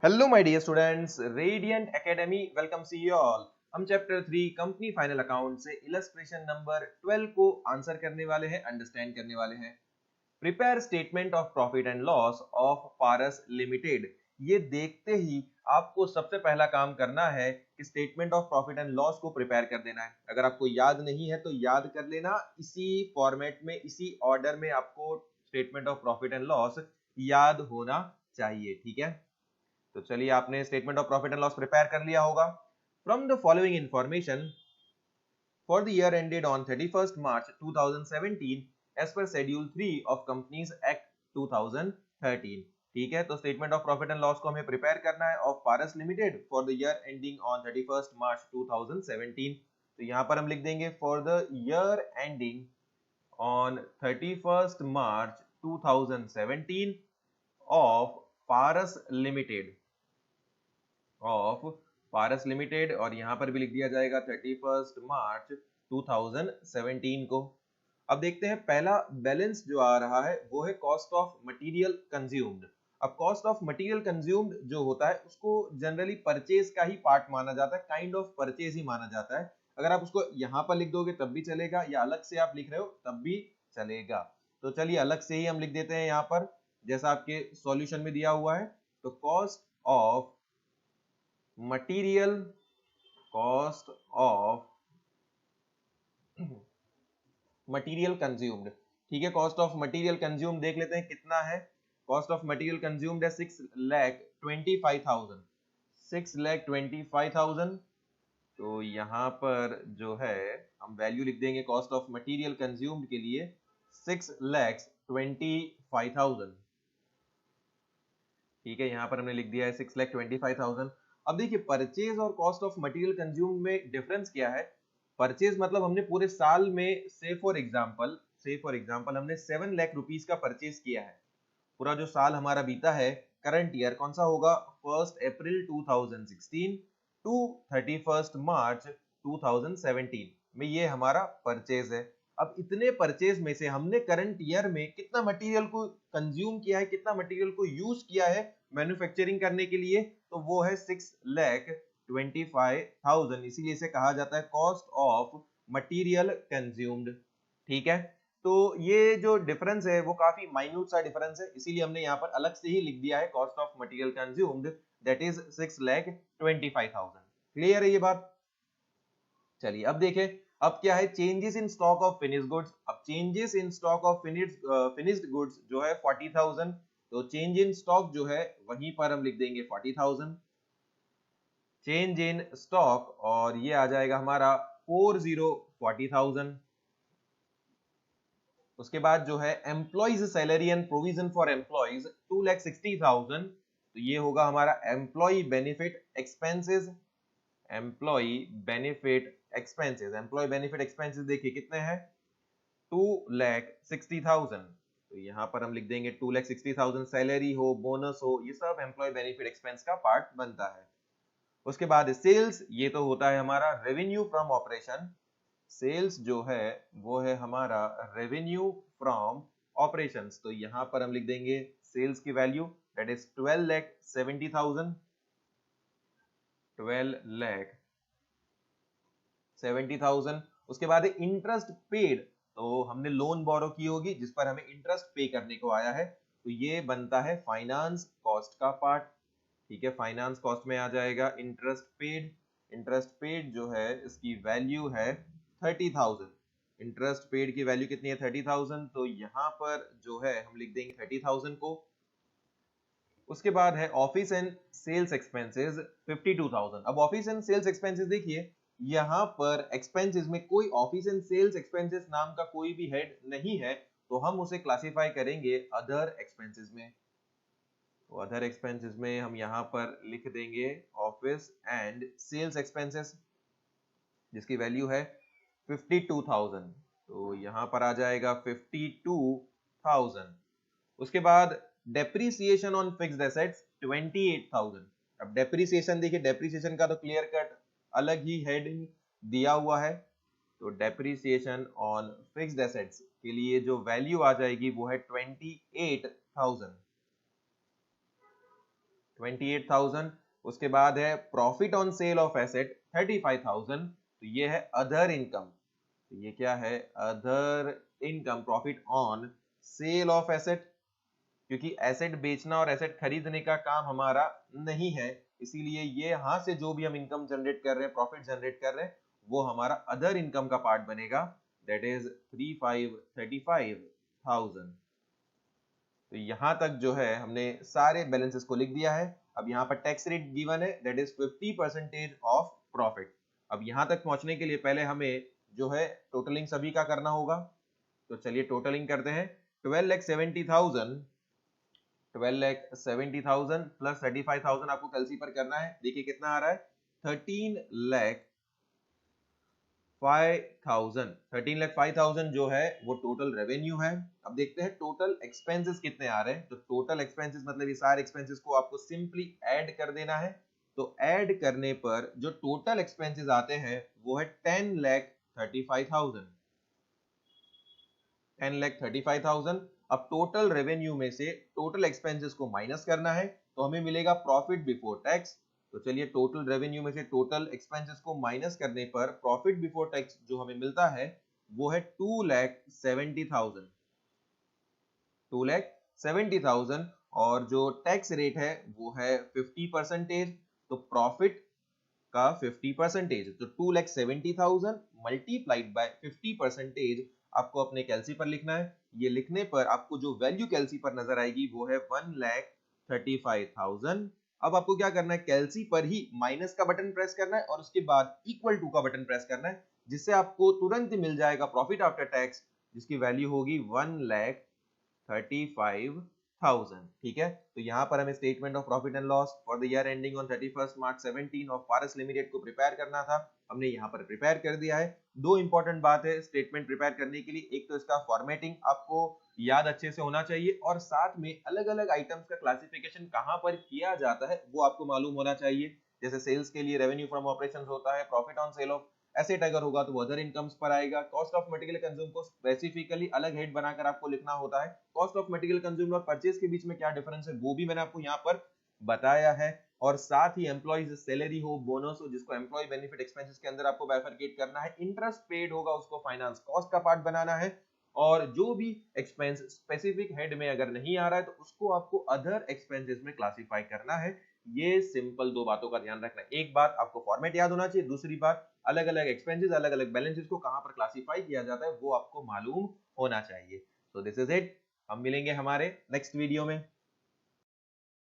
Hello my dear students, radiant academy welcomes you all. हम chapter 3 company final account से illustration number 12 को answer करने वाले हैं, अंडरस्टैंड करने वाले हैं। Prepare statement of profit and loss of Paras limited. ये देखते ही आपको सबसे पहला काम करना है कि statement of profit and loss को प्रिपेयर कर देना है। अगर आपको याद नहीं है तो याद कर लेना, इसी फॉर्मेट में इसी ऑर्डर में आपको statement of profit and loss याद होना चाहिए। ठीक है, तो चलिए, आपने statement of profit and loss prepare कर लिया होगा। From the following information for the year ended on 31st March 2017 as per schedule 3 of companies act 2013। ठीक है, तो statement of profit and loss को हमें प्रिपेयर करना है of Paras limited for the year ending on 31st March 2017। तो यहां पर हम लिख देंगे for the year ending on 31st March 2017 of Paras limited और यहां पर भी लिख दिया जाएगा 31st March 2017 को। अब देखते हैं, पहला बैलेंस जो आ रहा है वो है कॉस्ट ऑफ मटेरियल कंज्यूम्ड। अब कॉस्ट ऑफ मटेरियल कंज्यूम्ड जो होता है उसको जनरली परचेज का ही पार्ट माना जाता है, काइंड ऑफ परचेज ही माना जाता है। अगर आप उसको यहां पर लिख दोगे तब भी चलेगा, या अलग से आप लिख रहे हो तब भी चलेगा। तो चलिए, अलग से ही हम लिख देते हैं यहां पर, जैसा आपके सॉल्यूशन में दिया हुआ है। तो कॉस्ट ऑफ मटेरियल कंज्यूम्ड। ठीक है, कॉस्ट ऑफ मटेरियल कंज्यूम्ड देख लेते हैं कितना है। कॉस्ट ऑफ मटेरियल कंज्यूम्ड है 6,25,000। 6,25,000। तो यहां पर जो है हम वैल्यू लिख देंगे कॉस्ट ऑफ मटेरियल कंज्यूम्ड के लिए 6,25,000। ठीक है, यहां पर हमने लिख दिया है 6,25,000। अब देखिए, परचेज और कॉस्ट ऑफ मटेरियल कंज्यूम में डिफरेंस क्या है। परचेज मतलब हमने पूरे साल में से फॉर एग्जांपल हमने 7 लाख रुपीस का परचेज किया है। पूरा जो साल हमारा बीता है, करंट ईयर कौन सा होगा, 1 अप्रैल 2016 टू 31 मार्च 2017 में, ये हमारा परचेज है। अब इतने परचेज में से हमने करंट ईयर में कितना मटेरियल को कंज्यूम किया है, कितना मटेरियल को यूज किया है मैन्युफैक्चरिंग करने के लिए, तो वो है 6,25,000। इसीलिए इसे कहा जाता है कॉस्ट ऑफ मटेरियल कंज्यूम्ड। ठीक है, तो ये जो डिफरेंस है वो काफी माइन्यूट सा डिफरेंस है, इसीलिए हमने यहाँ पर अलग से ही लिख दिया है cost of material consumed, that is 6,25,000। Clear है ये बात। चलिए अब देखें, अब क्या है, changes in stock of finished goods. अब changes in stock of finished goods जो है 40,000। तो चेंज इन स्टॉक जो है वहीं पर हम लिख देंगे 40,000 चेंज इन स्टॉक, और ये आ जाएगा हमारा 40,000। उसके बाद जो है employees salary and provision for employees 2,60,000। तो ये होगा हमारा employee benefit expenses. Employee benefit expenses देखिए कितने हैं, 2,60,000। तो यहां पर हम लिख देंगे 2,60,000। सैलरी हो, बोनस हो, ये सब एम्प्लॉय बेनिफिट एक्सपेंस का पार्ट बनता है। उसके बाद सेल्स, ये तो होता है हमारा रेवेन्यू फ्रॉम ऑपरेशन। सेल्स जो है वो है हमारा रेवेन्यू फ्रॉम ऑपरेशंस। तो यहां पर हम लिख देंगे सेल्स की वैल्यू, दैट इज 12,70,000। 12,70,000। उसके बाद इंटरेस्ट पेड, तो हमने लोन बोरो की होगी जिस पर हमें इंटरेस्ट पे करने को आया है, तो ये बनता है फाइनेंस कॉस्ट का पार्ट। ठीक है, फाइनेंस कॉस्ट में आ जाएगा इंटरेस्ट पेड। इंटरेस्ट पेड जो है इसकी वैल्यू है 30,000। इंटरेस्ट पेड की वैल्यू कितनी है, 30,000। तो यहां पर जो है हम लिख देंगे 30,000 को। उसके बाद है ऑफिस एंड सेल्स एक्सपेंसेस 52,000। अब ऑफिस एंड सेल्स एक्सपेंसेस देखिए, यहां पर एक्सपेंसेस में कोई ऑफिस एंड सेल्स एक्सपेंसेस नाम का कोई भी हेड नहीं है, तो हम उसे क्लासिफाई करेंगे अदर एक्सपेंसेस में। तो अदर एक्सपेंसेस में हम यहां पर लिख देंगे ऑफिस एंड सेल्स एक्सपेंसेस, जिसकी वैल्यू है 52,000। तो यहां पर आ जाएगा 52,000। उसके बाद डेप्रीसिएशन ऑन फिक्स्ड एसेट्स 28,000। अब डेप्रीसिएशन देखिए, डेप्रीसिएशन का तो क्लियर कट अलग ही हेडिंग दिया हुआ है। तो डेप्रीसिएशन ऑन फिक्स्ड एसेट्स के लिए जो वैल्यू आ जाएगी वो है 28,000। 28,000। उसके बाद है profit on sale of asset 35,000, तो ये है अदर इनकम। तो ये क्या है? Other income, profit on sale of asset, क्योंकि एसेट बेचना और एसेट खरीदने का काम हमारा नहीं है, इसीलिए ये यहां से जो भी हम इनकम जनरेट कर रहे हैं, प्रॉफिट जनरेट कर रहे हैं, वो हमारा अदर इनकम का पार्ट बनेगा, दैट इज 35,000। तो यहां तक जो है हमने सारे बैलेंसेस को लिख दिया है। अब यहाँ पर टैक्स रेट गिवन है, दैट इज 50% ऑफ प्रॉफिट। अब यहां तक पहुंचने के लिए पहले हमें जो है टोटलिंग सभी का करना होगा, तो चलिए टोटलिंग करते हैं। 12,70,000 प्लस 35,000 आपको कैलसी पर करना है। देखिए कितना आ रहा है? 13,05,000 जो है वो टोटल रेवेन्यू है। अब देखते हैं टोटल एक्सपेंसेस कितने आ रहे हैं। तो टोटल एक्सपेंसेस मतलब ये सारे एक्सपेंसेस को आपको सिंपली ऐड कर देना है। तो ऐड करने पर जो टोटल एक्सपेंसेस आते हैं वो है 10,35,000। 10,35,000। अब टोटल रेवेन्यू में से टोटल एक्सपेंसेस को माइनस करना है, तो हमें मिलेगा प्रॉफिट बिफोर टैक्स। तो चलिए टोटल रेवेन्यू में से टोटल एक्सपेंसेस को माइनस करने पर प्रॉफिट बिफोर टैक्स जो हमें मिलता है वो है 2,70,000। 2,70,000 और जो टैक्स रेट है वो है 50%। तो प्रॉफिट का 50%, तो 2,70,000 मल्टीप्लाइड बाय 50% आपको अपने कैलसी पर लिखना है। ये लिखने पर आपको जो वैल्यू कैलसी पर नजर आएगी वो है 1,35,000। अब आपको क्या करना है? कैलसी पर ही माइनस का बटन प्रेस करना है और उसके बाद इक्वल टू का बटन प्रेस करना है, जिससे आपको तुरंत मिल जाएगा प्रॉफिट आफ्टर टैक्स, जिसकी वैल्यू होगी 1,35,000। ठीक है, तो यहाँ पर हमें statement of profit and loss for the year ending on 31 March 17 of Paras limited को प्रिपेयर करना था। हमने यहाँ पर प्रिपेयर कर दिया है। दो इंपॉर्टेंट बात है स्टेटमेंट प्रिपेयर करने के लिए, एक तो इसका फॉर्मेटिंग आपको याद अच्छे से होना चाहिए, और साथ में अलग अलग आइटम्स का क्लासिफिकेशन कहाँ पर किया जाता है वो आपको मालूम होना चाहिए। जैसे सेल्स के लिए रेवेन्यू फ्रॉम ऑपरेशंस होता है, profit on sale of asset अगर होगा तो वो अदर इनकम्स पर आएगा। कॉस्ट ऑफ मटेरियल कंज्यूम को स्पेसिफिकली अलग हेड बनाकर आपको लिखना होता है। कॉस्ट ऑफ मटेरियल कंज्यूम और परचेज के बीच में क्या डिफरेंस है वो भी मैंने आपको यहाँ पर बताया है। और साथ ही एम्प्लॉइज सैलरी हो, बोनस हो, जिसको एम्प्लॉय बेनिफिट एक्सपेंसेस के अंदर आपको बाइफरकेट करना है। इंटरेस्ट पेड होगा उसको फाइनेंस कॉस्ट का पार्ट बनाना है। और जो भी एक्सपेंस स्पेसिफिक हेड में अगर नहीं आ रहा है तो उसको आपको अदर एक्सपेंसेस में क्लासिफाई करना है। ये सिंपल दो बातों का ध्यान रखना है। एक बात आपको फॉर्मेट याद होना चाहिए, दूसरी बात अलग अलग एक्सपेंसेस, अलग अलग बैलेंसेस को कहां पर क्लासिफाई किया जाता है वो आपको मालूम होना चाहिए। So this is it. हम मिलेंगे हमारे नेक्स्ट वीडियो में।